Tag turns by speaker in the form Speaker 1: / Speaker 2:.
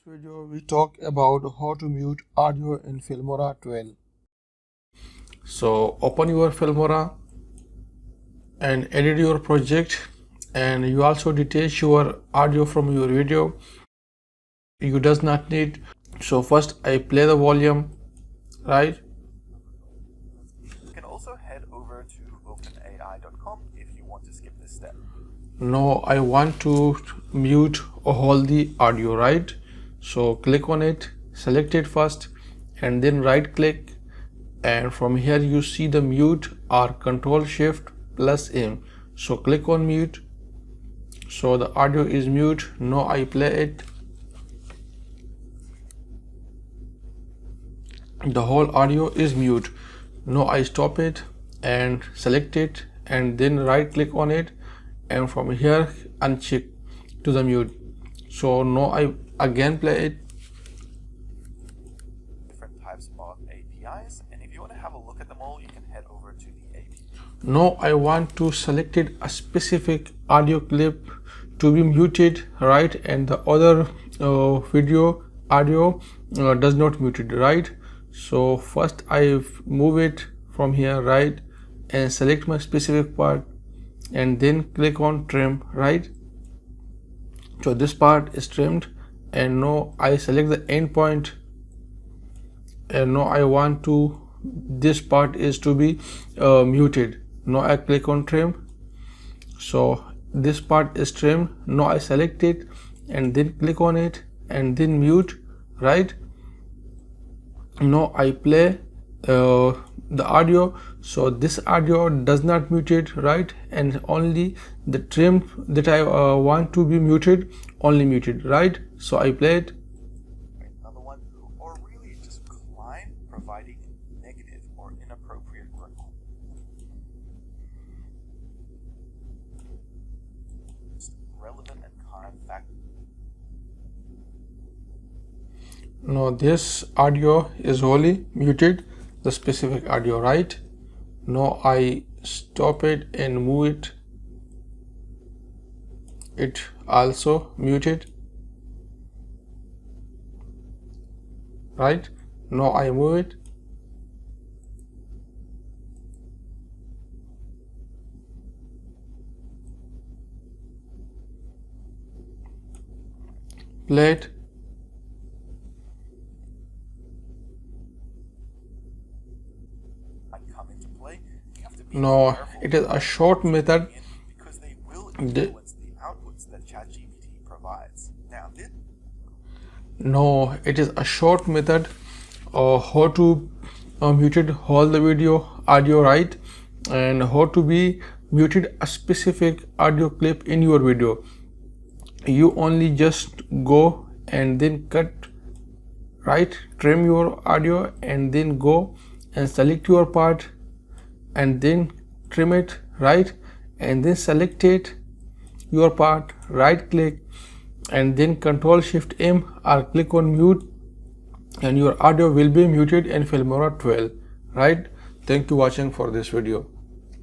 Speaker 1: video we talk about how to mute audio in Filmora 12. So open your Filmora and edit your project, and you also detach your audio from your video. You does not need. So first I play the volume, right?
Speaker 2: You can also head over to openai.com if you want to skip this step.
Speaker 1: No, I want to mute all the audio, right? So click on it, select it first, and then right click, and from here you see the mute or Control Shift plus M. So click on mute. So the audio is mute. Now I play it. The whole audio is mute. Now I stop it and select it, and then right click on it, and from here uncheck to the mute. So now I again play it.
Speaker 2: Different types of APIs, and if you want to have a look at them all, you can head over to the API.
Speaker 1: Now I want to select it a specific audio clip to be muted, right? And the other video audio does not mute it, right? So first I move it from here, right, and select my specific part, and then click on trim, right? So this part is trimmed, and now I select the end point, and now I want to this part is to be muted. Now I click on trim. So this part is trimmed. Now I select it and then click on it and then mute, right? Now I play the audio. So this audio does not mute it, right? And only the trim that I want to be muted only muted, right? So I play it.
Speaker 2: Another one, or really just client providing negative or inappropriate recall. Just relevant and current fact.
Speaker 1: Now this audio is wholly muted, the specific audio, right? Now I stop it and move it. It also muted, right? Now I move it. Play it.
Speaker 2: Come into play. You have to be
Speaker 1: No,
Speaker 2: careful
Speaker 1: it is a short method.
Speaker 2: because they will influence the outputs that ChatGPT provides. Now,
Speaker 1: No, it is a short method how to muted all the video audio, right? And how to be muted a specific audio clip in your video. You only just go and then cut, right, trim your audio, and then go and select your part and then trim it, right, and then select it your part, right click, and then Control Shift M or click on mute, and your audio will be muted in Filmora 12, right? Thank you for watching for this video.